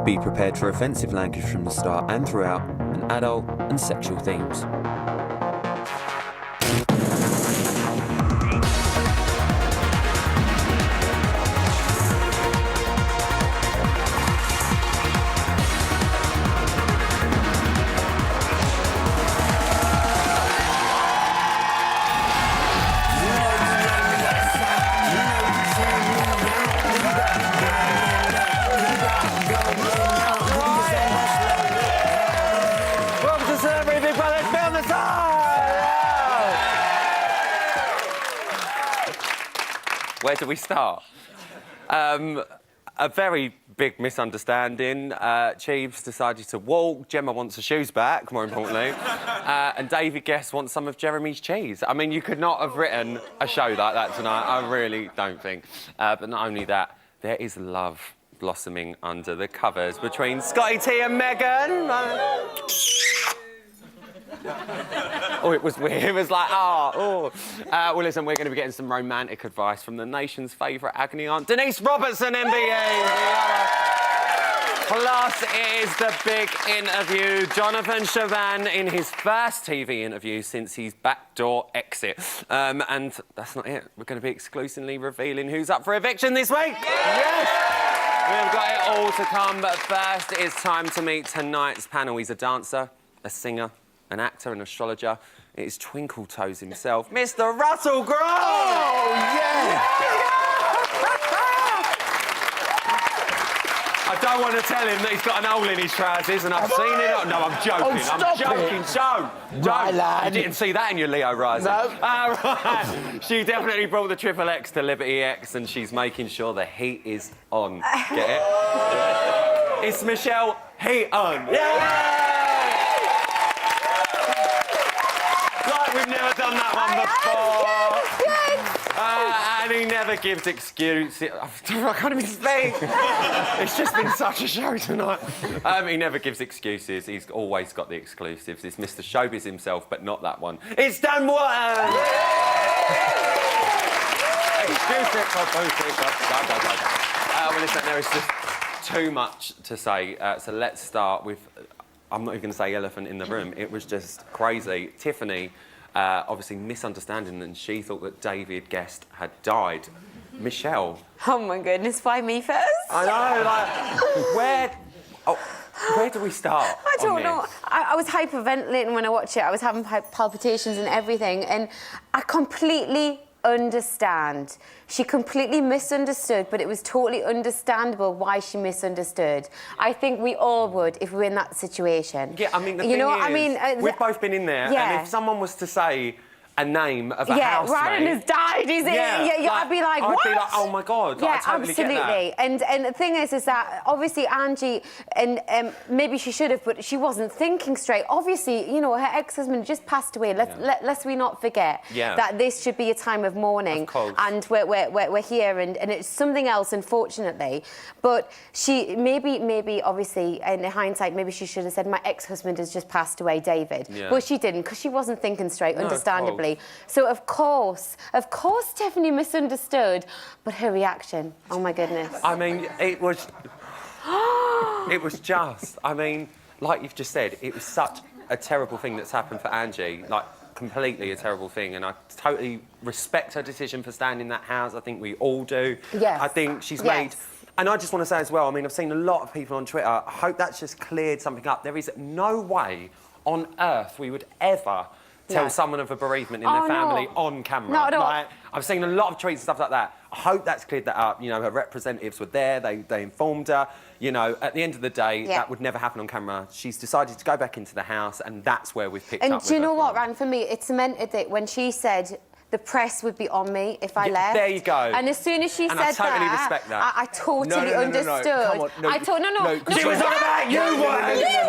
Be prepared for offensive language from the start and throughout, and adult and sexual themes. Where do we start? A very big misunderstanding. Cheeves decided to walk. Gemma wants her shoes back, more importantly. And David Guest wants some of Jeremy's cheese. I mean, you could not have written a show like that tonight. I really don't think. But not only that, there is love blossoming under the covers between Scotty T and Megan. Oh, it was weird. It was like, well, listen, we're going to be getting some romantic advice from the nation's favourite agony aunt, Denise Robertson, MBE. Plus, it is the big interview. Jonathan Chauvin in his first TV interview since his backdoor exit. And that's not it. We're going to be exclusively revealing who's up for eviction this week. Yes! We've got it all to come, but first it's time to meet tonight's panel. He's a dancer, a singer, an actor, an astrologer. It is Twinkle Toes himself, Mr. Russell Grove! Oh, yeah! I don't want to tell him that he's got an hole in his trousers, and I've seen it. No, I'm joking. I'm joking. Don't. Right, lad. You didn't see that in your Leo Rising. No. Right. She definitely brought the Triple X to Liberty X, and she's making sure the heat is on. Get it? It's Michelle Heat On. Yeah! We've never done that one before. And he never gives excuses. I can't even speak. It's just been such a show tonight. He never gives excuses. He's always got the exclusives. It's Mr. Showbiz himself, but not that one. It's Dan Watton! Well, listen, there is just too much to say. So let's start with... I'm not even going to say elephant in the room. It was just crazy. Tiffany... obviously misunderstanding, and she thought that David Guest had died. Michelle. Oh my goodness, why me first? I know, like, where do we start? I don't know. I was hyperventilating when I watched it. I was having palpitations and everything, and I completely understand. She completely misunderstood, but it was totally understandable why she misunderstood. I think we all would if we were in that situation. Yeah, I mean, the thing is, we've both been in there, yeah. And if someone was to say a name of a housemate... Yeah, Ryan has died, I'd be like, what? I'd be like, oh, my God, yeah, I totally absolutely. get that. And the thing is that, obviously, Angie, and maybe she should have, but she wasn't thinking straight. Obviously, you know, her ex-husband just passed away. Let's we not forget that this should be a time of mourning. Of course. And we're here, and it's something else, unfortunately. But she, maybe, obviously, in hindsight, maybe she should have said, my ex-husband has just passed away, David. Yeah. But she didn't, because she wasn't thinking straight, understandably. So, of course, Stephanie misunderstood, but her reaction, oh, my goodness. I mean, it was... it was just... I mean, like you've just said, it was such a terrible thing that's happened for Angie, like, completely a terrible thing, and I totally respect her decision for staying in that house. I think we all do. Yes. I think she's made... And I just want to say as well, I mean, I've seen a lot of people on Twitter. I hope that's just cleared something up. There is no way on earth we would ever... tell someone of a bereavement in their family on camera. Not at all. Like, I've seen a lot of tweets and stuff like that. I hope that's cleared that up. You know, her representatives were there. They informed her. You know, at the end of the day, that would never happen on camera. She's decided to go back into the house, and that's where we've picked up with And do you know what, from. Ran, for me, it cemented it when she said... the press would be on me if I left. There you go. And as soon as she said I totally that, respect that. I totally understood. Come on, no. I thought, no. She was on about you, You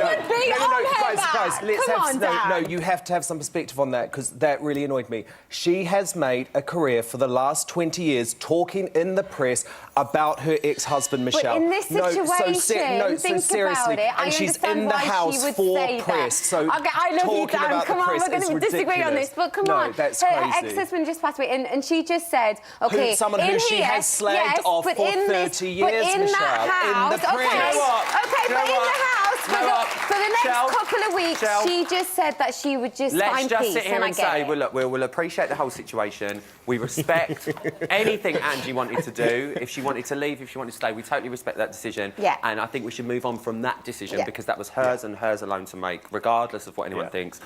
would be on her Guys, let's Come on, Dan. No, you have to have some perspective on that, because that really annoyed me. She has made a career for the last 20 years talking in the press about her ex-husband, Michelle. But in this situation, think seriously, about it. and she's in the house for press. So okay, I love you, Dan. Come on, we're going to disagree on this, but come on. That's her crazy. ex-husband ex-husband just passed away, and she just said, okay, someone in who she here, has slagged off but for in 30 years, but in Michelle, that house, in the press. okay, You know what? okay, You know but in what? the house, for the next Shell, couple of weeks, Shell. she just said that she would just Let's find just peace, sit here and I and get say, it. well, look, we'll appreciate the whole situation. We respect anything Angie wanted to do. If she wanted to leave, if she wanted to stay, we totally respect that decision. Yeah. And I think we should move on from that decision Yeah. because that was hers and hers alone to make, regardless of what anyone thinks.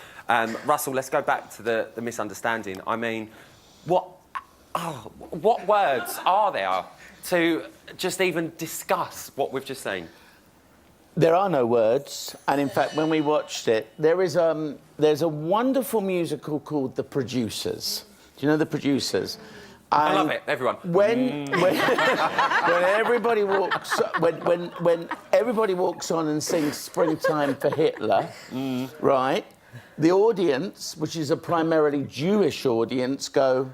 Russell, let's go back to the misunderstanding. I mean, what words are there to just even discuss what we've just seen? There are no words, and in fact, when we watched it, there's a wonderful musical called The Producers. Do you know The Producers? I love it, everyone. When everybody walks when everybody walks on and sings "Springtime for Hitler," right? The audience, which is a primarily Jewish audience, go.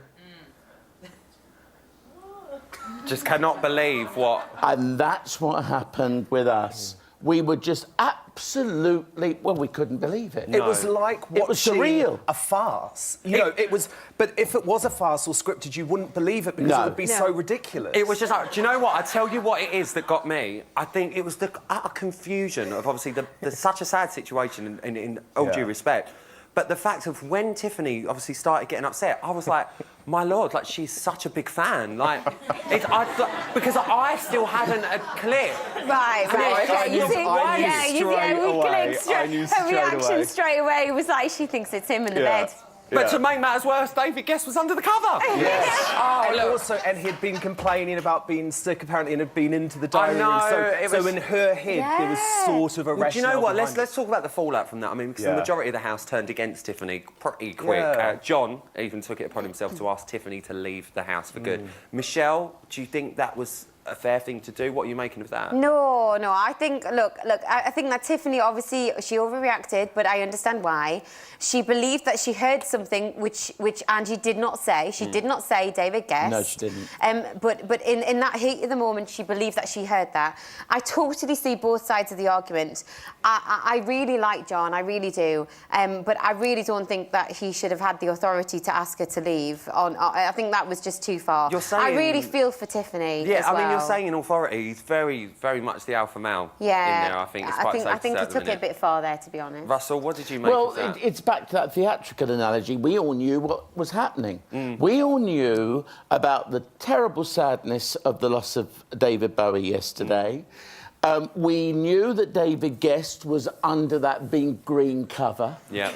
Just cannot believe what. And that's what happened with us. We were just absolutely, well, we couldn't believe it. It was like watching It was surreal. a farce. You know, it was. But if it was a farce or scripted, you wouldn't believe it because No. it would be so ridiculous. It was just like, do you know what? I tell you what it is that got me. I think it was the utter confusion of obviously the such a sad situation in all due respect. But the fact of when Tiffany obviously started getting upset, I was like, my lord, like she's such a big fan. Like, because I still hadn't a clip. Right. I You knew see, straight away. I knew her straight reaction away. straight away was like she thinks it's him in the bed. But to make matters worse, David Guest was under the cover. Yes. Oh, and look. also, and he'd been complaining about being sick, apparently, and had been into the diary know, room. it So was- in her head, there was sort of a Well, do you know rationale what? behind Let's talk about the fallout from that. I mean, because the Yeah. majority of the house turned against Tiffany pretty quick. Yeah. John even took it upon himself to ask Tiffany to leave the house for good. Michelle, do you think that was a fair thing to do? What are you making of that? No, I think, look, I think that Tiffany, obviously, she overreacted, but I understand why. She believed that she heard something which Angie did not say. She did not say David Guest. No, she didn't. But in that heat of the moment, she believed that she heard that. I totally see both sides of the argument. I really like John, I really do. But I really don't think that he should have had the authority to ask her to leave. I think that was just too far. You're saying- I really feel for Tiffany Yeah, as I mean, well. you're saying in authority, he's very, very much the alpha male in there, I think. It's quite safe I to think say he at the took it a minute. bit far there, to be honest. Russell, what did you make Well, of that? it's back to that theatrical analogy. We all knew what was happening. We all knew about the terrible sadness of the loss of David Bowie yesterday. We knew that David Guest was under that big green cover. Yeah.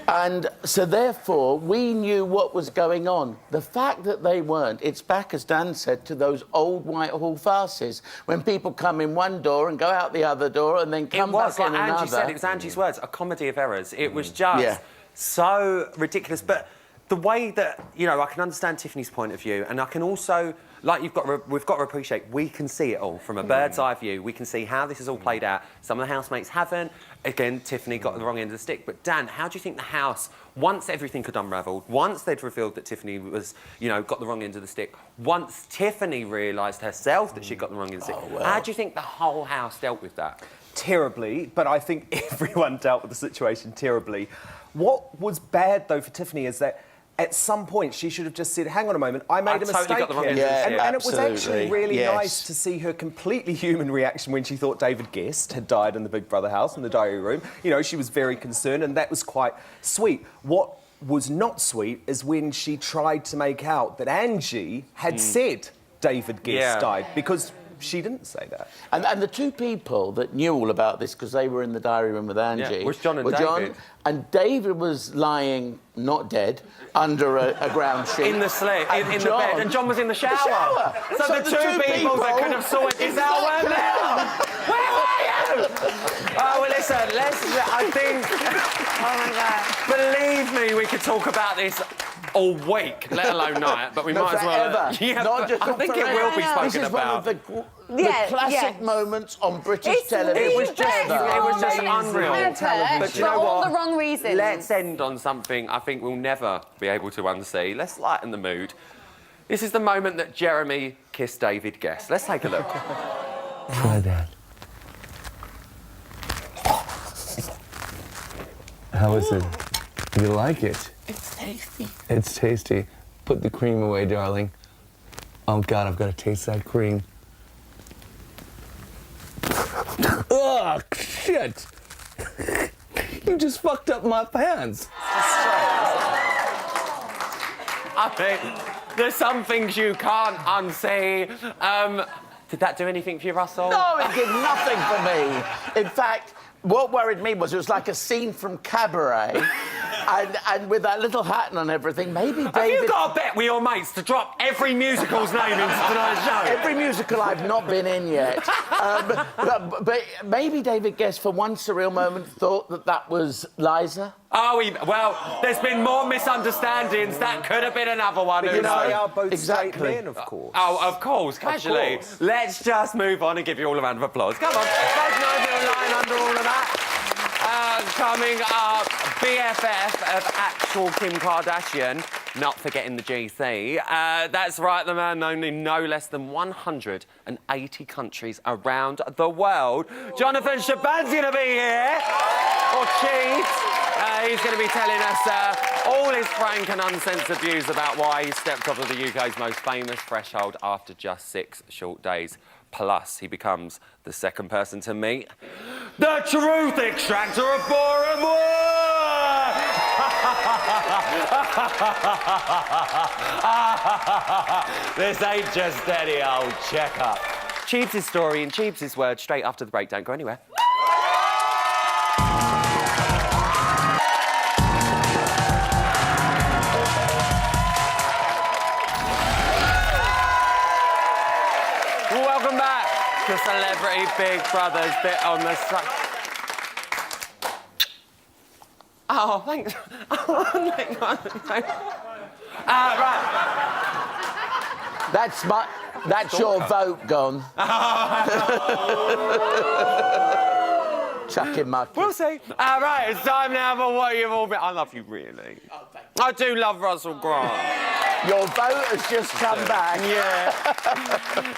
And so, therefore, we knew what was going on. The fact that they weren't, it's back, as Dan said, to those old Whitehall farces, when people come in one door and go out the other door and then come It was, back like in Angie another. said, it was Angie's words, a comedy of errors. It was just Yeah. so ridiculous. But the way that, you know, I can understand Tiffany's point of view, and I can also, like we've got to appreciate, we can see it all from a bird's eye view. We can see how this has all played out. Some of the housemates haven't. Again, Tiffany got the wrong end of the stick. But Dan, how do you think the house, once everything had unravelled, once they'd revealed that Tiffany was, you know, got the wrong end of the stick, once Tiffany realised herself that she'd got the wrong end of the stick, how do you think the whole house dealt with that? terribly, but I think everyone dealt with the situation terribly. What was bad, though, for Tiffany is that at some point she should have just said, hang on a moment, I made a totally mistake got the wrong here. end of the stick. And it was actually Absolutely, really yes. nice to see her completely human reaction when she thought David Guest had died in the Big Brother house in the diary room. You know, she was very concerned, and that was quite sweet. What was not sweet is when she tried to make out that Angie had said David Guest died, because she didn't say that. And the two people that knew all about this, because they were in the diary room with Angie, was John and were David. And David was lying, not dead, under a ground sheet. In the slip, in the bed, and John was in the shower. So, So the two people that could have saw it is out where now. Where are you? Oh, well, listen, I think... Oh, my God. Believe me, we could talk about this all week, let alone night, but we No, might as well... forever. Yeah, Not but just I think it forever. will be spoken This is about. one of the classic moments on British It's television. It was just unreal. But you know for all what? the wrong reasons. Let's end on something I think we'll never be able to unsee. Let's lighten the mood. This is the moment that Jeremy kissed David Guest. Let's take a look. Try that. How is it? You like it? It's tasty. It's tasty. put the cream away, darling. Oh, God, I've got to taste that cream. Ugh, shit. You just fucked up my pants. I mean, there's some things you can't unsee. Did that do anything for you, Russell? No, it did nothing for me. In fact, what worried me was it was like a scene from Cabaret, and with that little hat and everything, maybe David... Have you got a bet with your mates to drop every musical's name into tonight's show? Every musical I've not been in yet. But maybe David Guest, for one surreal moment, thought that was Liza. Oh, well, there's been more misunderstandings. That could have been another one. Because they are both exactly. straight men, of course. Oh, of course, casually. Let's just move on and give you all a round of applause. Come on, both know if you're lying under all of that. Coming up, BFF of actual Kim Kardashian, not forgetting the GC. That's right, the man known in no less than 180 countries around the world. Jonathan Shaban's going to be here, or Chiefs. He's going to be telling us all his frank and uncensored views about why he stepped off of the UK's most famous threshold after just 6 short days. Plus, he becomes the second person to meet the truth extractor of Boreham Wood! This ain't just any old checkup. Cheebs' story in Cheebs' words straight after the break. Don't go anywhere. Welcome back to Celebrity Big Brother's bit on the side. Oh, thanks. Right. That's your vote gone. Chuck him, Mark. We'll see. Right, it's time now for what you've all been... I love you, really. Oh, thank you. I do love Russell Grant. Your vote has just come back. Yeah.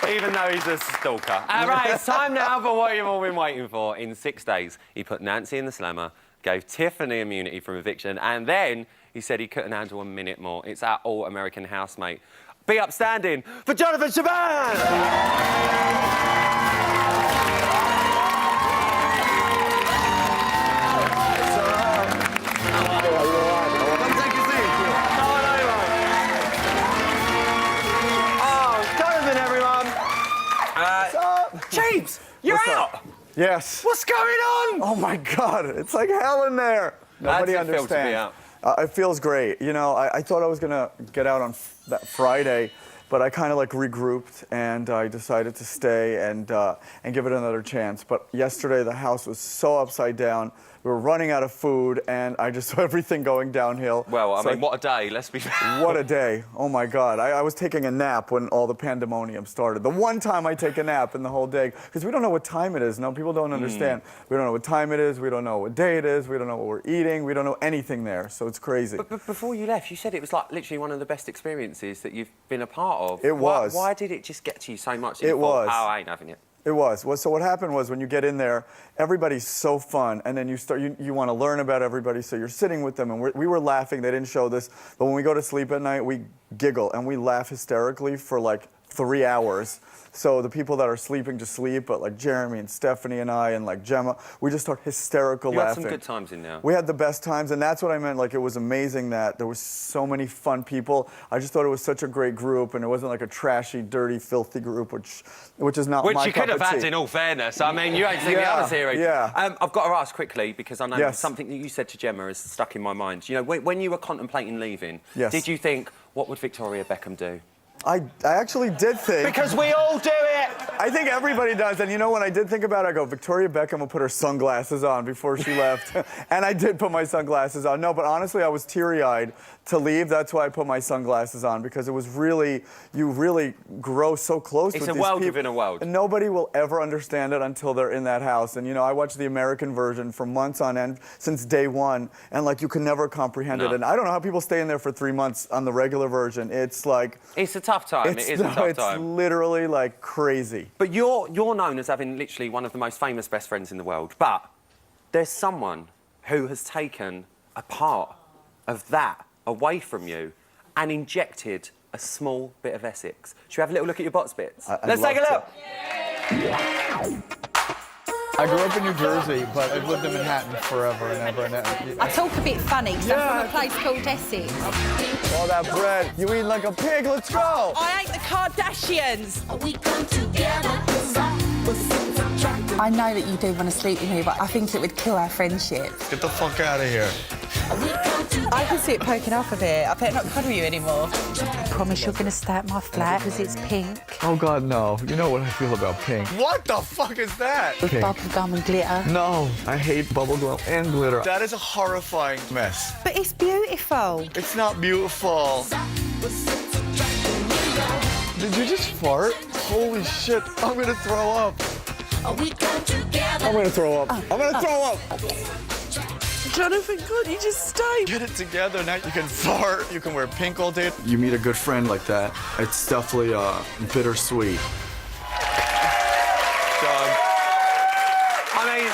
Even though he's a stalker. Right, it's time now for what you've all been waiting for. In 6 days, he put Nancy in the slammer, gave Tiffany immunity from eviction, and then he said he couldn't handle a minute more. It's our all-American housemate. Be upstanding for Jonathan Shaban! James, you're out! Yes. What's going on? Oh my God, it's like hell in there. Nobody How's it feel to be understands. out? It feels great. You know, I thought I was gonna get out on that Friday, but I kind of like regrouped and I decided to stay and give it another chance. But yesterday the house was so upside down. We were running out of food, and I just saw everything going downhill. Well, I So mean, what a day, let's be fair. What a day. Oh, my God. I was taking a nap when all the pandemonium started. The one time I take a nap in the whole day, because we don't know what time it is. No, people don't understand. We don't know what time it is. We don't know what day it is. We don't know what we're eating. We don't know anything there, so it's crazy. But before you left, you said it was like literally one of the best experiences that you've been a part of. It was. Why did it just get to you so much that you It thought, was. oh, I ain't having it? It was. Well, so what happened was when you get in there, everybody's so fun, and then you want to learn about everybody, so you're sitting with them, and we were laughing. They didn't show this, but when we go to sleep at night, we giggle, and we laugh hysterically for like 3 hours. So the people that are sleeping just sleep, but like Jeremy and Stephanie and I and like Gemma, we just start hysterical You laughing. had some good times in there. We had the best times, and that's what I meant. Like, it was amazing that there was so many fun people. I just thought it was such a great group, and it wasn't like a trashy, dirty, filthy group, which is not Which my you cup could have of had, tea. in all fairness. I mean, you ain't seen the others here. Yeah. I've got to ask quickly, because I know Yes. something that you said to Gemma is stuck in my mind. You know, when you were contemplating leaving, Yes. did you think, what would Victoria Beckham do? I actually did think. Because we all do it! I think everybody does. And you know, when I did think about it, I go, Victoria Beckham will put her sunglasses on before she left. And I did put my sunglasses on. No, but honestly, I was teary-eyed to leave. That's why I put my sunglasses on, because it was really, you really grow so close It's with a these world people. within a world. And nobody will ever understand it until they're in that house. And, you know, I watched the American version for months on end since day one. And, like, you can never comprehend it. And I don't know how people stay in there for 3 months on the regular version. It's like... It's a tough time. It is a tough It's time. literally, like, crazy. But you're known as having literally one of the most famous best friends in the world. But there's someone who has taken a part of that away from you and injected a small bit of Essex. Should we have a little look at your box bits? I'd Let's take a love look. I grew up in New Jersey, but I've lived in Manhattan forever and ever and ever. I talk a bit funny, because I'm from a place called Essex. All that bread. You eat like a pig, let's go! I ain't the Kardashians. We come together 'cause I was attracted. I know that you do want to sleep with me, but I think it would kill our friendship. Get the fuck out of here. I can see it poking up a bit. I better not cuddle you anymore. I promise you're going to stay at my flat because it's pink. Oh, God, no. You know what I feel about pink. What the fuck is that? With bubble gum and glitter. No, I hate bubblegum and glitter. That is a horrifying mess. But it's beautiful. It's not beautiful. Did you just fart? Holy shit, I'm gonna throw up. We come together. I'm gonna throw up. I'm gonna throw up. Jonathan, God, you just stay. Get it together. Now you can fart. You can wear pink all day. You meet a good friend like that, it's definitely bittersweet. I mean,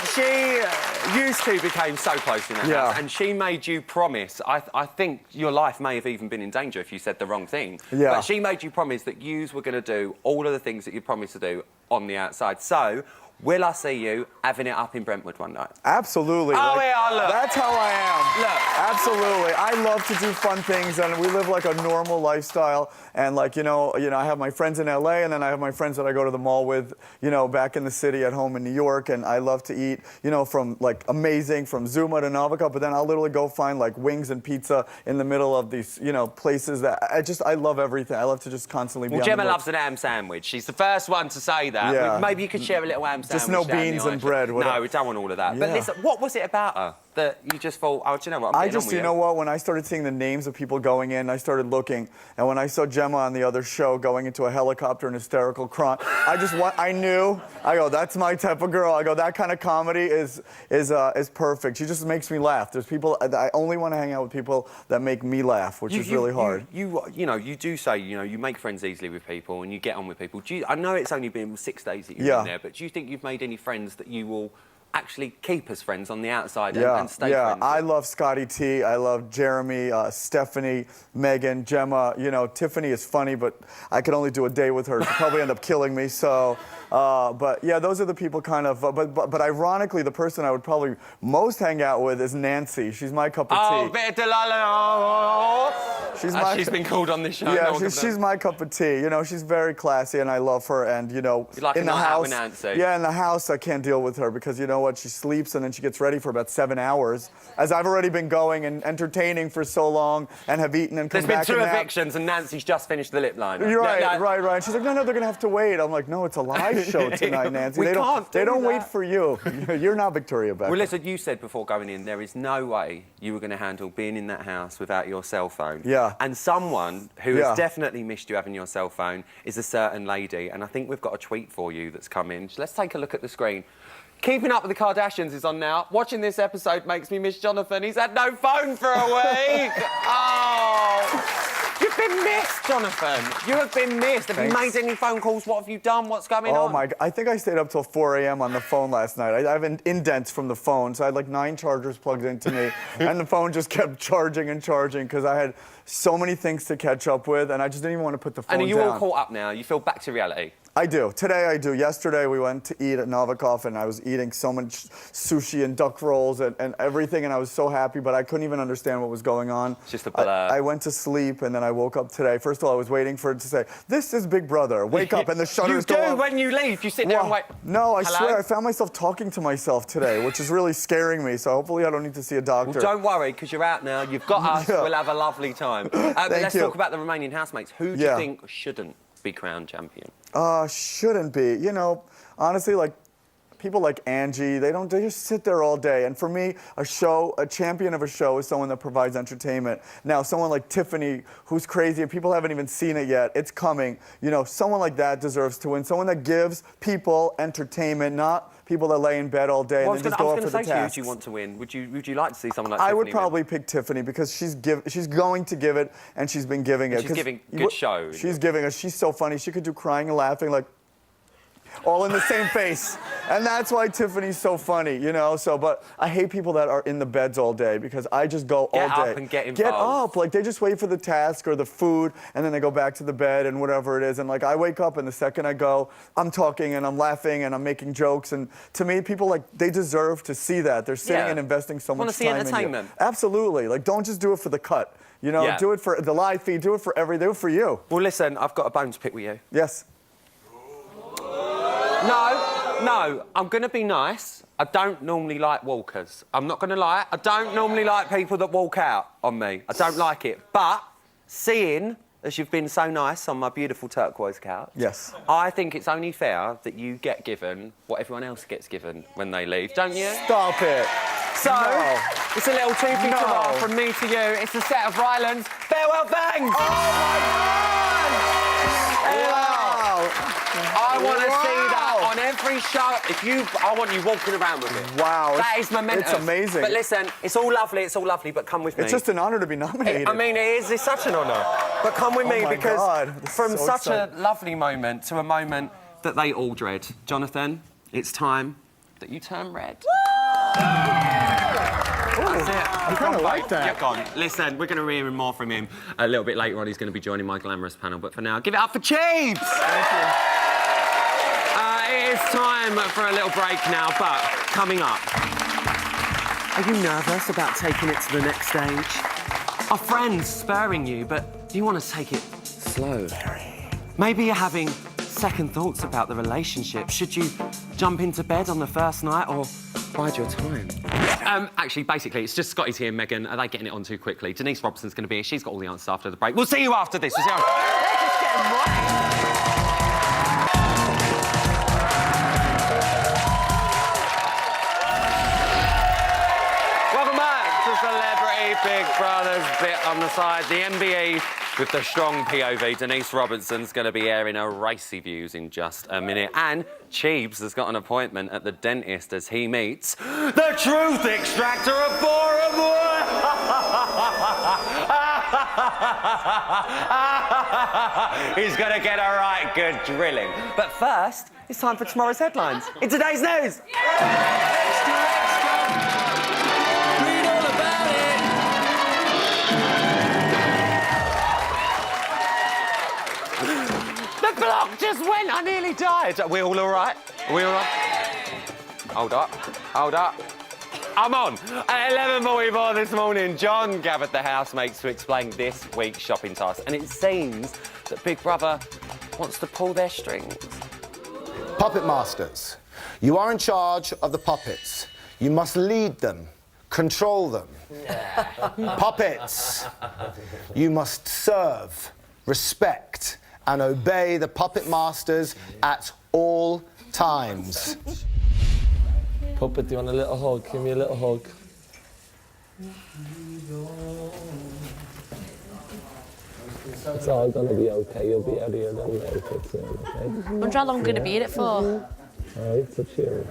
you two became so close in that house, and she made you promise. I think your life may have even been in danger if you said the wrong thing. Yeah. But she made you promise that yous were going to do all of the things that you promised to do on the outside. So, will I see you having it up in Brentwood one night? Absolutely. Oh, yeah, look. That's how I am. Look. Absolutely. I love to do fun things, and we live like a normal lifestyle. And like, you know, I have my friends in LA, and then I have my friends that I go to the mall with, you know, back in the city at home in New York. And I love to eat, you know, from like amazing, from Zuma to Novica, but then I'll literally go find like wings and pizza in the middle of these, you know, places that I love everything. I love to just constantly be on the Gemma move. loves an ham sandwich. She's the first one to say that. Yeah. Maybe you could share a little ham sandwich. Just no down the beans and aisle. bread. No, we don't want all of that. But Yeah. listen, what was it about her that you just thought, oh, do you know what? I'm I getting on just, with you know what, when I started seeing the names of people going in, I started looking, and when I saw Gemma on the other show going into a helicopter and hysterical crying, I knew, I go, that's my type of girl. I go, that kind of comedy is perfect. She just makes me laugh. There's people, I only want to hang out with people that make me laugh, which is really hard. You know, you do say, you know, you make friends easily with people and you get on with people. I know it's only been 6 days that you're in there, but do you think you've made any friends that you will actually keep as friends on the outside and stay friends? I love Scotty T. I love Jeremy, Stephanie, Megan, Gemma. You know, Tiffany is funny, but I could only do a day with her. She'll probably end up killing me. So, but yeah, those are the people kind of. But ironically, the person I would probably most hang out with is Nancy. She's my cup of tea. Oh, bit of Delilah. She's been called on this show. Yeah, she's my cup of tea. You know, she's very classy, and I love her. And you know, you like in a the night out house, with Nancy. yeah, in the house, I can't deal with her because you know what? She sleeps and then she gets ready for about 7 hours. As I've already been going and entertaining for so long and have eaten and come back. There's been 2 and evictions and Nancy's just finished the lip liner. You're right, right. She's like, no, they're gonna have to wait. I'm like, no, it's a live show tonight, Nancy. They don't wait for you. You're not Victoria Beckham. Well, listen, you said before going in, there is no way you were going to handle being in that house without your cell phone. Yeah. And someone who has definitely missed you having your cell phone is a certain lady. And I think we've got a tweet for you that's come in. So let's take a look at the screen. Keeping Up with the Kardashians is on now. Watching this episode makes me miss Jonathan. He's had no phone for a week. Oh. You've been missed, Jonathan. You have been missed. Have you made any phone calls? What have you done? What's going on? Oh, my God. I think I stayed up till 4 a.m. on the phone last night. I have indents from the phone, so I had like 9 chargers plugged into me, and the phone just kept charging and charging because I had so many things to catch up with, and I just didn't even want to put the phone down. And are you all caught up now? You feel back to reality? I do. Today I do. Yesterday we went to eat at Novikov and I was eating so much sushi and duck rolls and everything and I was so happy, but I couldn't even understand what was going on. It's just a blur. I went to sleep and then I woke up today. First of all, I was waiting for it to say, "This is Big Brother. Wake up," and the shutters go up. You do when you leave. You sit there and wait. No, I Hello? swear I found myself talking to myself today, which is really scaring me. So hopefully I don't need to see a doctor. Well, don't worry, because you're out now. You've got us. Yeah. We'll have a lovely time. But let's talk about the remaining housemates. Who do you think shouldn't be crowned champion? Shouldn't be. You know, honestly, like, people like Angie, they just sit there all day. And for me, a champion of a show is someone that provides entertainment. Now, someone like Tiffany, who's crazy, and people haven't even seen it yet, it's coming. You know, someone like that deserves to win. Someone that gives people entertainment, not people that lay in bed all day and then just go up for the tasks. I was going to say to you, who do you want to win? Would you like to see someone like Tiffany I would probably pick Tiffany because she's going to give it, and she's been giving it. She's giving good shows. She's giving us. She's so funny. She could do crying and laughing like. all in the same face. And that's why Tiffany's so funny, you know? So, but I hate people that are in the beds all day because I just go all day. Get up and get involved. Get up. Like, they just wait for the task or the food, and then they go back to the bed and whatever it is. And, like, I wake up, and the second I go, I'm talking and I'm laughing and I'm making jokes. And to me, people, like, they deserve to see that. They're sitting and investing so much Wanna see time in you. entertainment. Absolutely. Like, don't just do it for the cut. You know, do it for the live feed, do it for everything, do it for you. Well, listen, I've got a bone to pick with you. Yes. No, I'm going to be nice. I don't normally like walkers. I'm not going to lie. I don't normally like people that walk out on me. I don't like it. But seeing as you've been so nice on my beautiful turquoise couch, yes, I think it's only fair that you get given what everyone else gets given when they leave, don't you? Stop it. So, it's a little toothy hurrah from me to you. It's a set of Rylands Farewell Bangs! Oh, my God! Wow! I want to see that on every show. I want you walking around with it. Wow. That is momentous. It's amazing. But listen, it's all lovely, but come with me. It's just an honour to be nominated. I mean, it's such an honour. But come with me because from so such exciting. a lovely moment to a moment that they all dread. Jonathan, it's time that you turn red. That's it. I kind of like that. You're gone. Listen, we're going to hear more from him a little bit later on. He's going to be joining my glamorous panel. But for now, give it up for Cheebs! Thank you. It is time for a little break now, but coming up. Are you nervous about taking it to the next stage? Are friends spurring you, but do you want to take it slow? Maybe you're having second thoughts about the relationship. Should you jump into bed on the first night or bide your time? Actually, basically, it's just Scotty's here and Megan. Are they getting it on too quickly? Denise Robertson's going to be here. She's got all the answers after the break. We'll see you after this. We'll see you Welcome back to Celebrity Big Brother's bit on the side. The MBE with the strong POV. Denise Robertson's going to be airing her racy views in just a minute. And Cheebs has got an appointment at the dentist as he meets the truth extractor of Bora Bora. He's going to get a right good drilling. But first, it's time for tomorrow's headlines in today's news. Read all about it. The clock just went. I nearly died. Are we all right? Are we all right? Hold up. Hold up. I'm on. At 11:44 this morning, John gathered the housemates to explain this week's shopping task. And it seems that Big Brother wants to pull their strings. Puppet masters, you are in charge of the puppets. You must lead them, control them. Puppets, you must serve, respect, and obey the puppet masters at all times. Puppet, do you want a little hug? Give me a little hug. It's all gonna be okay. You'll be out of here little later soon, okay? I wonder how long I'm going to be in it for. All right, so chill.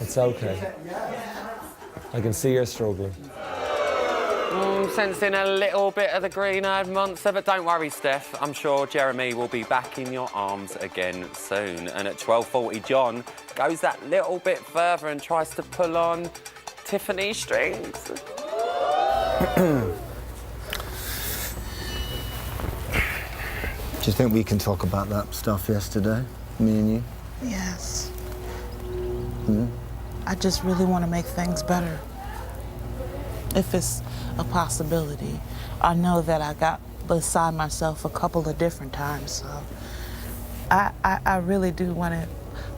It's okay. I can see you're struggling. Sensing a little bit of the green-eyed monster, but don't worry, Steph. I'm sure Jeremy will be back in your arms again soon. And at 12:40, John goes that little bit further and tries to pull on Tiffany's strings. Do you think we can talk about that stuff yesterday, me and you? Yes. I just really want to make things better. If it's a possibility. I know that I got beside myself a couple of different times, so I really do want to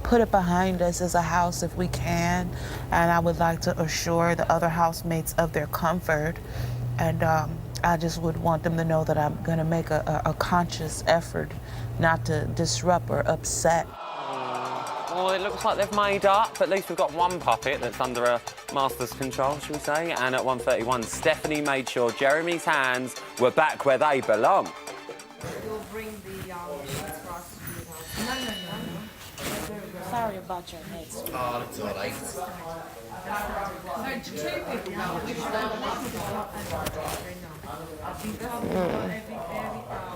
put it behind us as a house if we can, and I would like to assure the other housemates of their comfort, and I just would want them to know that I'm going to make a conscious effort not to disrupt or upset. Well, it looks like they've made up. At least we've got one puppet that's under a master's control, shall we say. And at 1:31, Stephanie made sure Jeremy's hands were back where they belong. You'll bring the sheets for us to do it. No. Sorry about your head. Oh, it's all right. So, two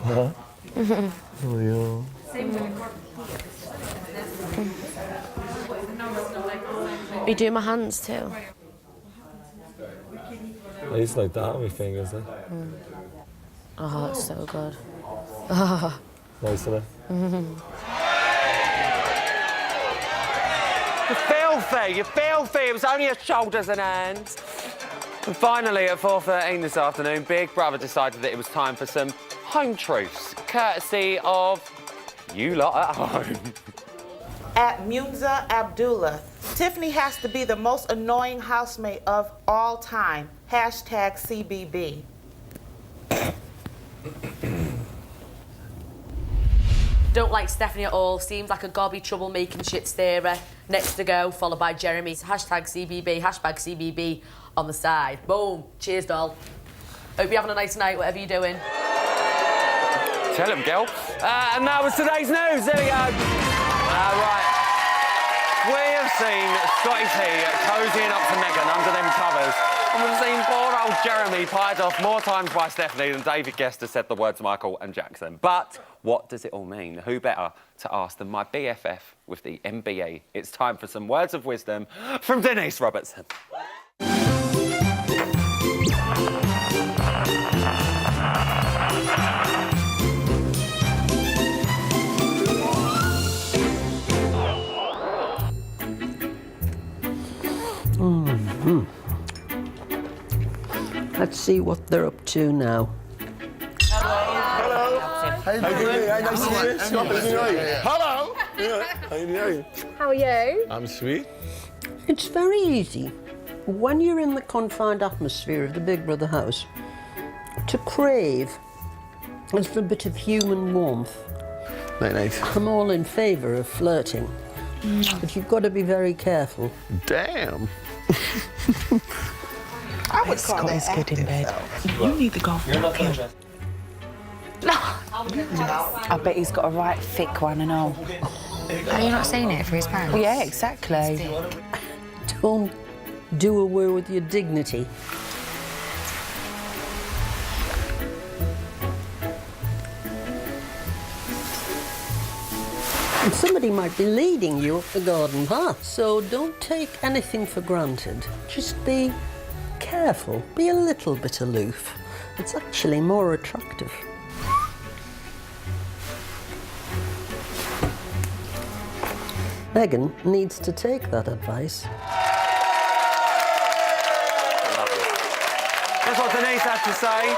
people. Oh, yeah. You do my hands too. I used to like that on my fingers, like. Oh, it's so good. Nice, isn't it? You're filthy. It was only your shoulders and hands. And finally, at 4:13 this afternoon, Big Brother decided that it was time for some home truths, courtesy of you lot at home. At Munza Abdullah, Tiffany has to be the most annoying housemate of all time. Hashtag CBB. Don't like Stephanie at all. Seems like a gobby troublemaking shit starer. Next to go, followed by Jeremy. Hashtag CBB, hashtag CBB on the side. Boom. Cheers, doll. Hope you're having a nice night, whatever you're doing. Tell him, girl. And that was today's news. There we go. Right. We have seen Scotty T cozying up to Meghan under them covers. And we've seen poor old Jeremy pied off more times by Stephanie than David Guest has said the words Michael and Jackson. But what does it all mean? Who better to ask than my BFF with the MBE? It's time for some words of wisdom from Denise Robertson. Let's see what they're up to now. Hello. How you doing? Nice to meet you. Hello. How are you? I'm sweet. It's very easy, when you're in the confined atmosphere of the Big Brother house, to crave is for a bit of human warmth. Nice. I'm all in favour of flirting, but you've got to be very careful. Damn. I would call that good in bed. You need to go for a pill. I bet he's got a right thick one and all. Are you not saying it for his pants? Well, yeah, exactly. Don't do away with your dignity. And somebody might be leading you up the garden path, so don't take anything for granted. Just be careful, be a little bit aloof. It's actually more attractive. Meghan needs to take that advice. That's what Denise had to say.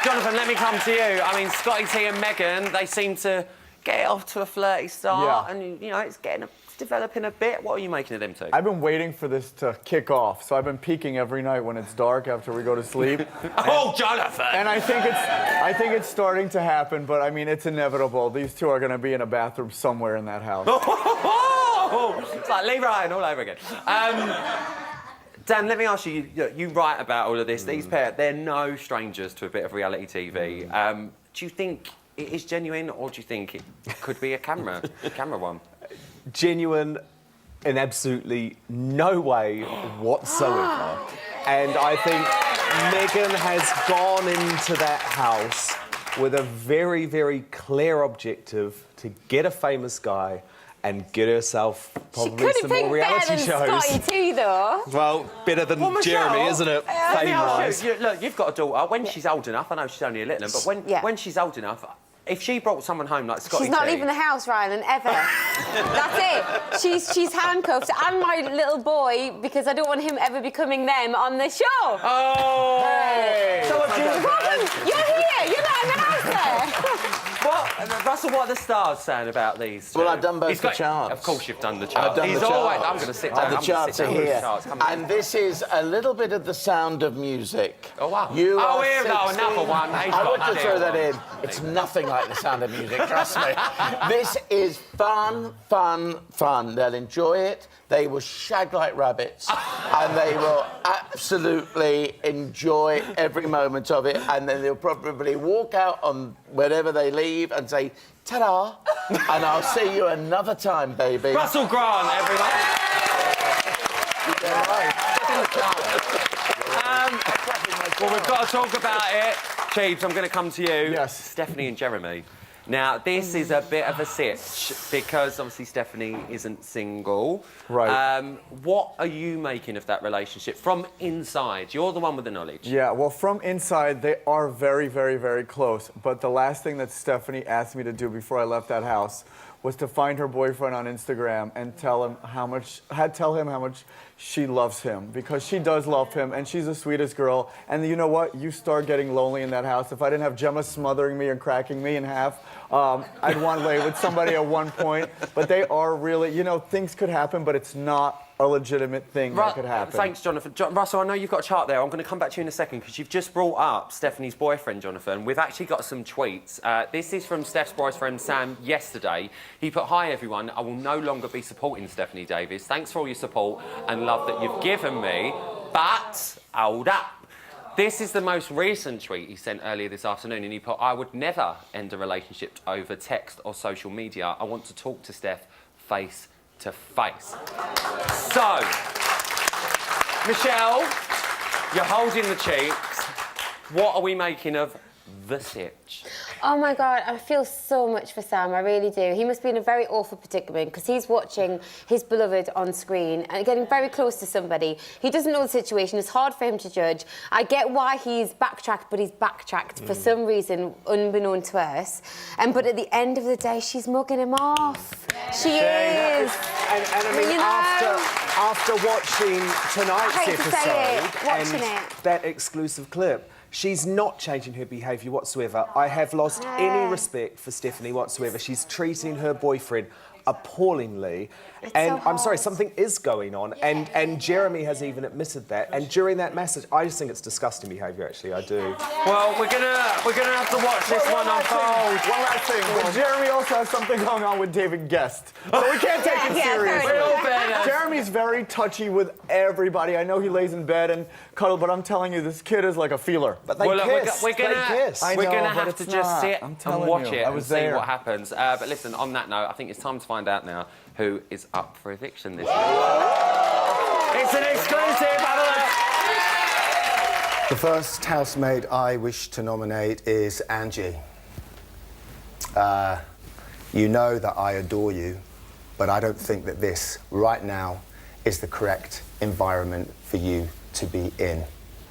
Jonathan, let me come to you. I mean, Scotty T and Meghan, they seem to get off to a flirty start, and you know it's developing a bit. What are you making of them two? I've been waiting for this to kick off, so I've been peeking every night when it's dark after we go to sleep. Oh, Jonathan! And I think it's starting to happen, but I mean it's inevitable. These two are going to be in a bathroom somewhere in that house. It's like Lee Ryan all over again. Dan, let me ask you. You write about all of this. These pair, they're no strangers to a bit of reality TV. Do you think it is genuine, or do you think it could be a camera one? Genuine in absolutely no way whatsoever. And I think Meghan has gone into that house with a very, very clear objective to get a famous guy and get herself probably some more reality shows. Scotty T, though. Well, better than Jeremy, isn't it? Fame-wise. Look, you've got a daughter. When she's old enough, I know she's only a little one, but when she's old enough, if she brought someone home like Scotty She's not T, leaving the house, Rylan, ever. That's it. She's handcuffed, and my little boy, because I don't want him ever becoming them on the show. Oh! Hey. So what You're here. You're not in the house there. Russell, what are the stars saying about these two? Well, I've done both the charts. Of course you've done the charts. I've done the always, charts. I'm going to sit down. The charts are here. Come And this is a little bit of the Sound of Music. Oh, wow. You are here we go, 16. another one. I want to throw that in. It's nothing like the Sound of Music, trust me. This is fun, fun, fun. They'll enjoy it. They will shag like rabbits. And they will absolutely enjoy every moment of it. And then they'll probably walk out on whenever they leave and say, ta-da, and I'll see you another time, baby. Russell Grant, everyone. Yeah, right. Well, we've got to talk about it. Cheebs, I'm going to come to you. Yes. Stephanie and Jeremy. Now, this is a bit of a sitch because obviously Stephanie isn't single. Right. What are you making of that relationship from inside? You're the one with the knowledge. Yeah, well, from inside, they are very, very, very close. But the last thing that Stephanie asked me to do before I left that house was to find her boyfriend on Instagram and tell him how much she loves him, because she does love him and she's the sweetest girl. And you know what? You start getting lonely in that house. If I didn't have Gemma smothering me and cracking me in half, I'd want to lay with somebody at one point. But they are really, you know, things could happen, but it's not a legitimate thing that could happen. Thanks, Jonathan. Russell, I know you've got a chart there. I'm going to come back to you in a second because you've just brought up Stephanie's boyfriend, Jonathan. We've actually got some tweets. This is from Steph's boyfriend, Sam, yesterday. He put, "Hi, everyone. I will no longer be supporting Stephanie Davis. Thanks for all your support and love that you've given me. But, hold up. This is the most recent tweet he sent earlier this afternoon, and he put, I would never end a relationship over text or social media. I want to talk to Steph face to face." So, Michelle, you're holding the cheeks. What are we making of the sitch? Oh my God, I feel so much for Sam, I really do. He must be in a very awful predicament because he's watching his beloved on screen and getting very close to somebody. He doesn't know the situation, it's hard for him to judge. I get why he's backtracked, but he's backtracked for some reason unbeknown to us. But at the end of the day, she's mugging him off. She is. And I mean, You know, after watching tonight's I hate to episode say it, watching and it. that exclusive clip, she's not changing her behaviour whatsoever. I have lost any respect for Stephanie whatsoever. She's treating her boyfriend appallingly. And I'm sorry, something is going on. And Jeremy has even admitted that. And during that message, I just think it's disgusting behaviour, actually, I do. Well, we're gonna have to watch this one unfold. One last thing. Well, Jeremy also has something going on with David Guest. So we can't take it seriously. Jeremy's very touchy with everybody. I know he lays in bed and cuddle, but I'm telling you, this kid is like a feeler. But they kiss. We're gonna have to just sit I'm and telling watch you, it I and was see there. what happens. But listen, on that note, I think it's time to find out now who is up for eviction this week. It's an exclusive, have a look. The first housemaid I wish to nominate is Angie. You know that I adore you, but I don't think that this, right now, is the correct environment for you to be in.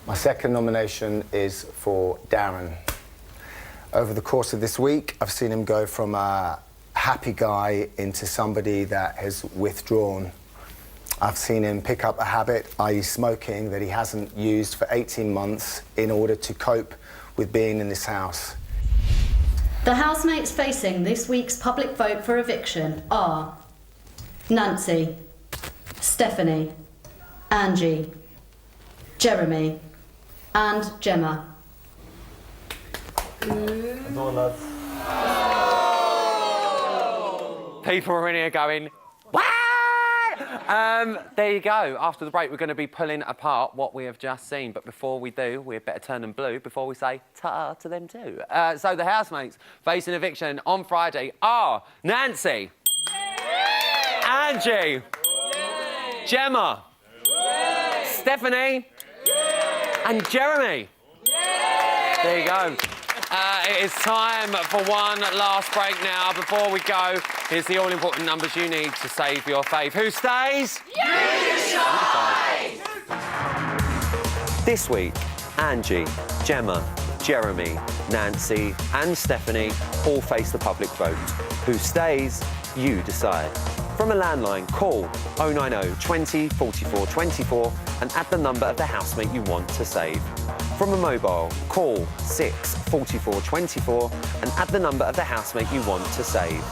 My second nomination is for Darren. Over the course of this week, I've seen him go from a happy guy into somebody that has withdrawn. I've seen him pick up a habit, i.e. smoking, that he hasn't used for 18 months in order to cope with being in this house. The housemates facing this week's public vote for eviction are Nancy, Stephanie, Angie, Jeremy, and Gemma. Come on, love. People are in here going, what? There you go. After the break, we're going to be pulling apart what we have just seen. But before we do, we better turn them blue before we say ta to them too. So the housemates facing eviction on Friday are Nancy, Angie, Gemma, Stephanie, and Jeremy. There you go. It is time for one last break now. Before we go, here's the all-important numbers you need to save your fave. Who stays? You decide. This week, Angie, Gemma, Jeremy, Nancy and Stephanie all face the public vote. Who stays? You decide. From a landline, call 090 20 44 24 and add the number of the housemate you want to save. From a mobile, call 6 44 24 and add the number of the housemate you want to save.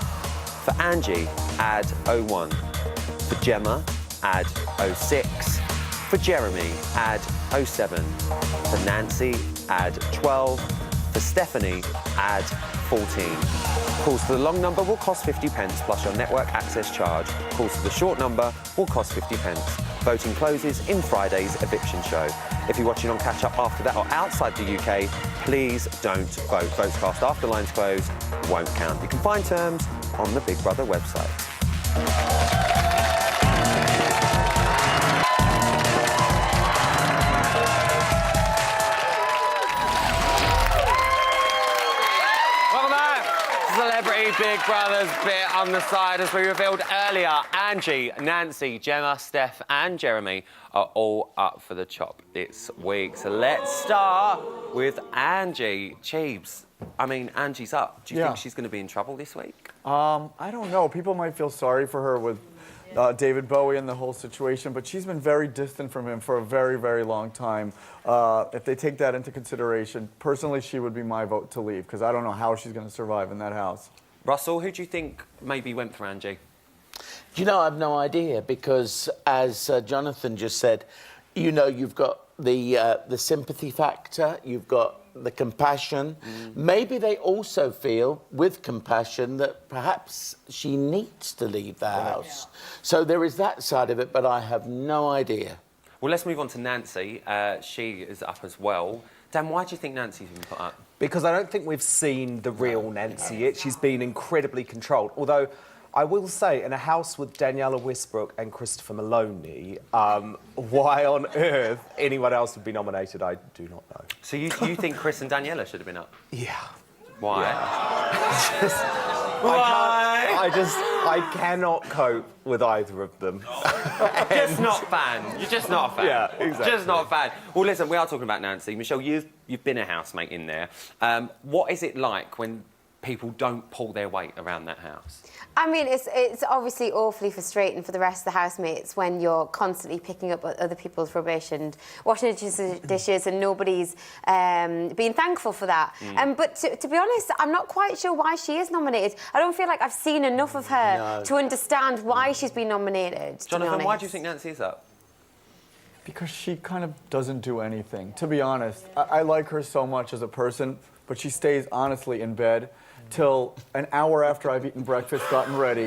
For Angie, add 01. For Gemma, add 06. For Jeremy, add 07. For Nancy, add 12. For Stephanie, add 14. Calls to the long number will cost 50 pence plus your network access charge. Calls to the short number will cost 50 pence. Voting closes in Friday's eviction show. If you're watching on catch-up after that or outside the UK, please don't vote. Votes cast after lines close won't count. You can find terms on the Big Brother website. Big Brother's bit on the side, as we revealed earlier. Angie, Nancy, Gemma, Steph and Jeremy are all up for the chop this week. So let's start with Angie. Cheebs, I mean, Angie's up. Do you think she's going to be in trouble this week? I don't know. People might feel sorry for her with David Bowie and the whole situation, but she's been very distant from him for a very, very long time. If they take that into consideration, personally, she would be my vote to leave, because I don't know how she's going to survive in that house. Russell, who do you think maybe went for Angie? You know, I've no idea, because as Jonathan just said, you know, you've got the sympathy factor, you've got the compassion. Maybe they also feel, with compassion, that perhaps she needs to leave the house. So there is that side of it, but I have no idea. Well, let's move on to Nancy. She is up as well. Dan, why do you think Nancy's been put up? Because I don't think we've seen the real Nancy yet. She's been incredibly controlled. Although, I will say, in a house with Daniela Westbrook and Christopher Maloney, why on earth anyone else would be nominated, I do not know. So you think Chris and Daniela should have been up? Yeah. Why? I cannot cope with either of them. Just not a fan. You're just not a fan. Yeah, exactly. Just not a fan. Well, listen, we are talking about Nancy. Michelle, you've been a housemate in there. What is it like when people don't pull their weight around that house? I mean, it's obviously awfully frustrating for the rest of the housemates when you're constantly picking up other people's rubbish and washing dishes and nobody's being thankful for that. But to be honest, I'm not quite sure why she is nominated. I don't feel like I've seen enough of her to understand why she's been nominated. Jonathan, why do you think Nancy is up? Because she kind of doesn't do anything. To be honest, I like her so much as a person, but she stays honestly in bed till an hour after I've eaten breakfast, gotten ready.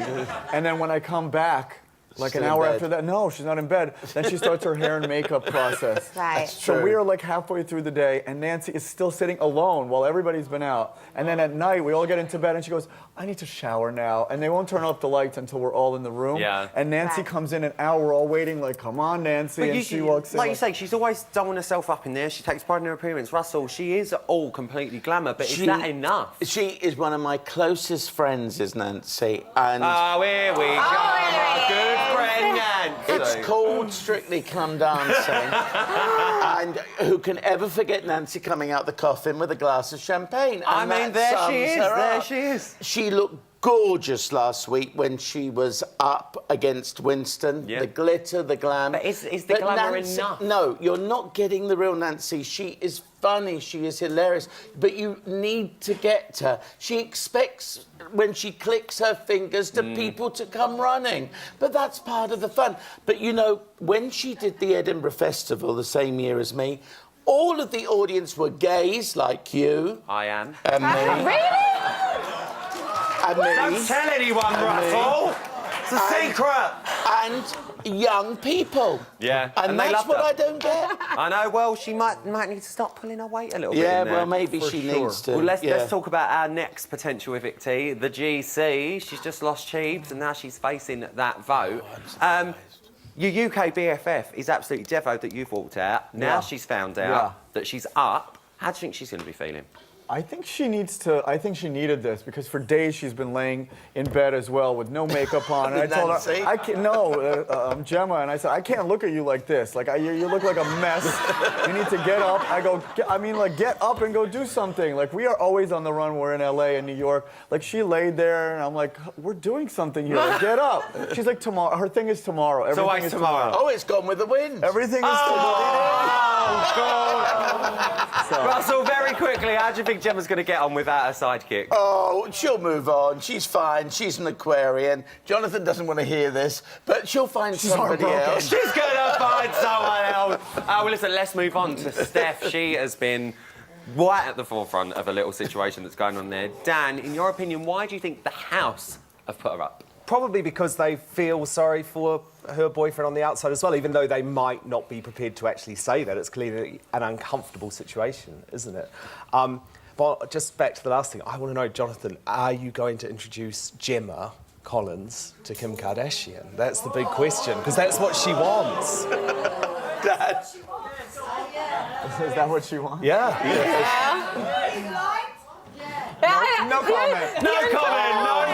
And then when I come back, like an hour after that, no, she's not in bed. Then she starts her hair and makeup process. Right. So we are like halfway through the day, and Nancy is still sitting alone while everybody's been out. And then at night, we all get into bed, and she goes, I need to shower now. And they won't turn off the lights until we're all in the room. Yeah. And Nancy comes in an hour, we're all waiting, like, come on, Nancy. And she walks in. Like you say, she's always doling herself up in there. She takes pride in her appearance. Russell, she is all completely glamour, but is that enough? She is one of my closest friends, is Nancy. And oh, here we go. My good friend Nancy. It's called Strictly Come Dancing. And who can ever forget Nancy coming out the coffin with a glass of champagne? I mean, there she is. There she is. She looked gorgeous last week when she was up against Winston. Yeah. The glitter, the glam. But is the glamour enough? No, you're not getting the real Nancy. She is funny, she is hilarious, but you need to get her. She expects, when she clicks her fingers, to people to come running. But that's part of the fun. But, you know, when she did the Edinburgh Festival the same year as me, all of the audience were gays, like you. I am. And me. Really? Don't tell anyone, Russell. It's a secret. And young people. Yeah. And that's what I don't get. I know. Well, she might need to start pulling her weight a little bit. Yeah, in there. well, maybe she needs to. Well, let's talk about our next potential evictee, the GC. She's just lost Cheebs, and now she's facing that vote. Your UK BFF is absolutely devoed that you've walked out. Now she's found out that she's up. How do you think she's going to be feeling? I think she needed this, because for days she's been laying in bed as well with no makeup on. And I told her, I can't, I'm Gemma, and I said, I can't look at you like this. Like, you look like a mess. You need to get up. I go, get up and go do something. Like, we are always on the run. We're in LA and New York. Like, she laid there, and I'm like, we're doing something here. Like, get up. She's like, tomorrow. Her thing is tomorrow. Everything is tomorrow. Oh, it's gone with the wind. Everything is tomorrow. Oh, God. Russell, very quickly, how do you think Gemma's going to get on without her sidekick? Oh, she'll move on. She's fine. She's an Aquarian. Jonathan doesn't want to hear this, but she'll find somebody else. She's going to find someone else. Well, listen, let's move on to Steph. She has been right at the forefront of a little situation that's going on there. Dan, in your opinion, why do you think the house have put her up? Probably because they feel sorry for her boyfriend on the outside as well, even though they might not be prepared to actually say that. It's clearly an uncomfortable situation, isn't it? But just back to the last thing, I want to know, Jonathan, are you going to introduce Gemma Collins to Kim Kardashian? That's the big question, because that's what she wants. Dad. Is that what she wants? Yeah. No comment. No comment. No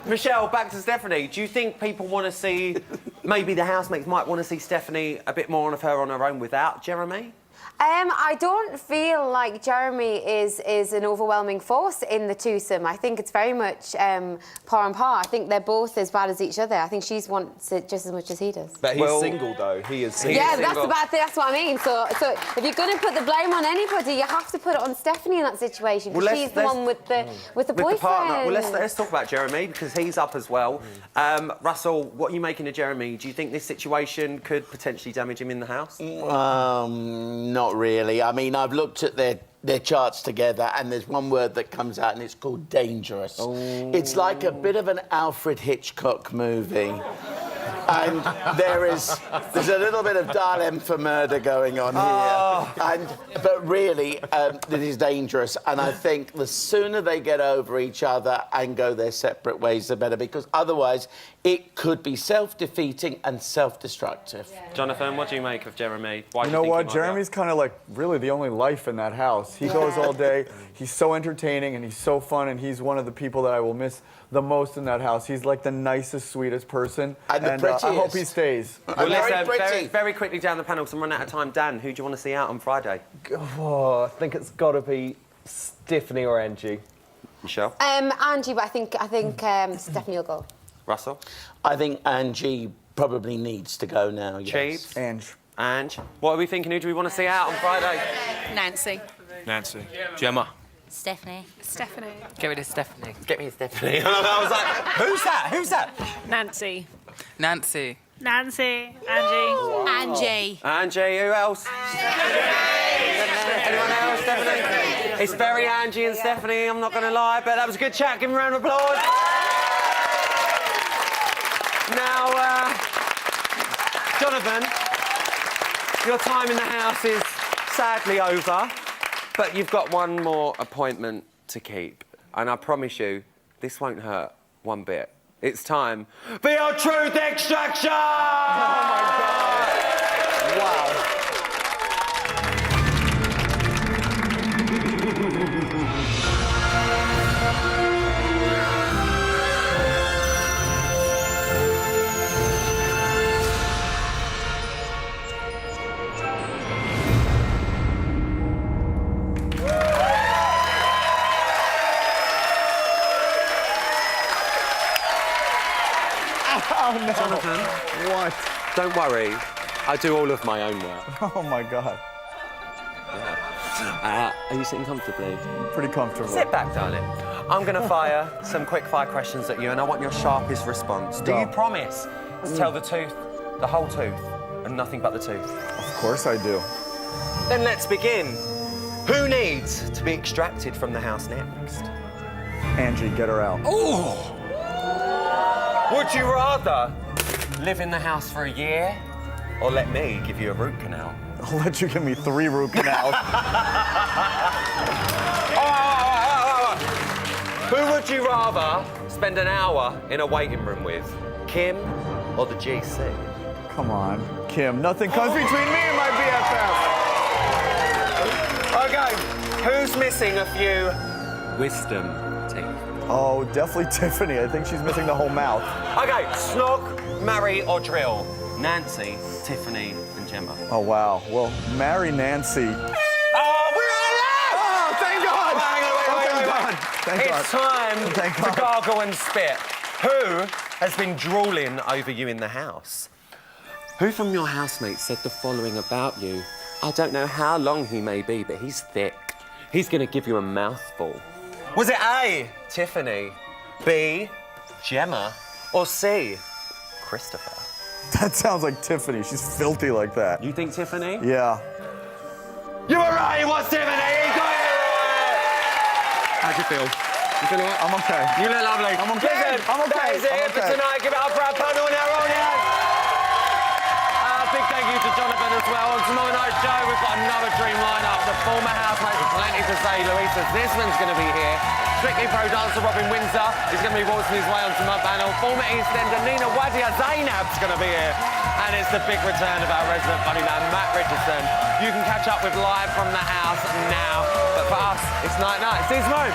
Michelle, back to Stephanie. Do you think people want to see, maybe the housemates might want to see Stephanie a bit more of her on her own without Jeremy? I don't feel like Jeremy is an overwhelming force in the twosome. I think it's very much par and par. I think they're both as bad as each other. I think she wants it just as much as he does. But he's single, though. He is single. Yeah, that's the bad thing. That's what I mean. So if you're going to put the blame on anybody, you have to put it on Stephanie in that situation, because she's the one with the boyfriend. Partner. Well, let's talk about Jeremy, because he's up as well. Russell, what are you making of Jeremy? Do you think this situation could potentially damage him in the house? Not really. I mean, I've looked at their charts together, and there's one word that comes out, and it's called dangerous. It's like a bit of an Alfred Hitchcock movie. And there's a little bit of Dial M for murder going on here. But really, it is dangerous. And I think the sooner they get over each other and go their separate ways, the better, because otherwise it could be self-defeating and self-destructive. Yeah. Jonathan, what do you make of Jeremy? Why you know what? Jeremy's kind of like really the only life in that house. He goes all day. He's so entertaining and he's so fun, and he's one of the people that I will miss the most in that house. He's like the nicest, sweetest person. And the prettiest. I hope he stays. Well, very quickly down the panel, because I'm running out of time. Dan, who do you want to see out on Friday? Oh, I think it's got to be Stephanie or Angie. Michelle? Angie, but I think Stephanie will go. Russell? I think Angie probably needs to go now, yes. Cheese? Ange? What are we thinking? Who do we want to see out on Friday? Nancy. Gemma. Stephanie. Get me to Stephanie. Get me Stephanie. I was like, who's that? Who's that? Nancy. Nancy. Angie. Angie, who else? Anyone else? Stephanie? It's very Angie and Stephanie, I'm not going to lie, but that was a good chat. Give them a round of applause. Now, Jonathan, your time in the house is sadly over, but you've got one more appointment to keep. And I promise you, this won't hurt one bit. It's time for your truth extraction! Oh, my God. Wow. Oh, no. Jonathan. What? Don't worry. I do all of my own work. Oh, my God. Are you sitting comfortably? Pretty comfortable. Sit back, darling. I'm going to fire some quick-fire questions at you, and I want your sharpest response. Do you promise to tell the truth, the whole truth, and nothing but the truth? Of course I do. Then let's begin. Who needs to be extracted from the house next? Angie, get her out. Ooh! Would you rather live in the house for a year or let me give you a root canal? I'll let you give me 3 root canals. Who would you rather spend an hour in a waiting room with? Kim or the GC? Come on, Kim. Nothing comes between me and my BFF. Okay, who's missing a few wisdom teeth? Oh, definitely Tiffany. I think she's missing the whole mouth. Okay, snog, marry, or drill? Nancy, Tiffany, and Gemma. Oh, wow. Well, marry Nancy. Oh, we're alive! Oh, thank God! Thank God. It's time to gargle and spit. Who has been drooling over you in the house? Who from your housemates said the following about you? I don't know how long he may be, but he's thick. He's going to give you a mouthful. Was it A, Tiffany, B, Gemma, or C, Christopher? That sounds like Tiffany. She's filthy like that. You think Tiffany? Yeah. You were right, it was Tiffany! You got it right! How'd you feel? You feeling right? I'm okay. You look lovely. I'm okay. Listen, I'm okay. that is it for tonight. Give it up for our panel and our audience. Big thank you to Jonathan as well. On tomorrow night's show, we've got another dream lineup. The former housemate with plenty to say. Louisa Zisman's going to be here. Strictly Pro dancer Robin Windsor is going to be waltzing his way onto my panel. Former EastEnder Nina Wadia Zainab's going to be here. And it's the big return of our resident funny man, Matt Richardson. You can catch up with Live from the House now. But for us, it's night-night. See you tomorrow.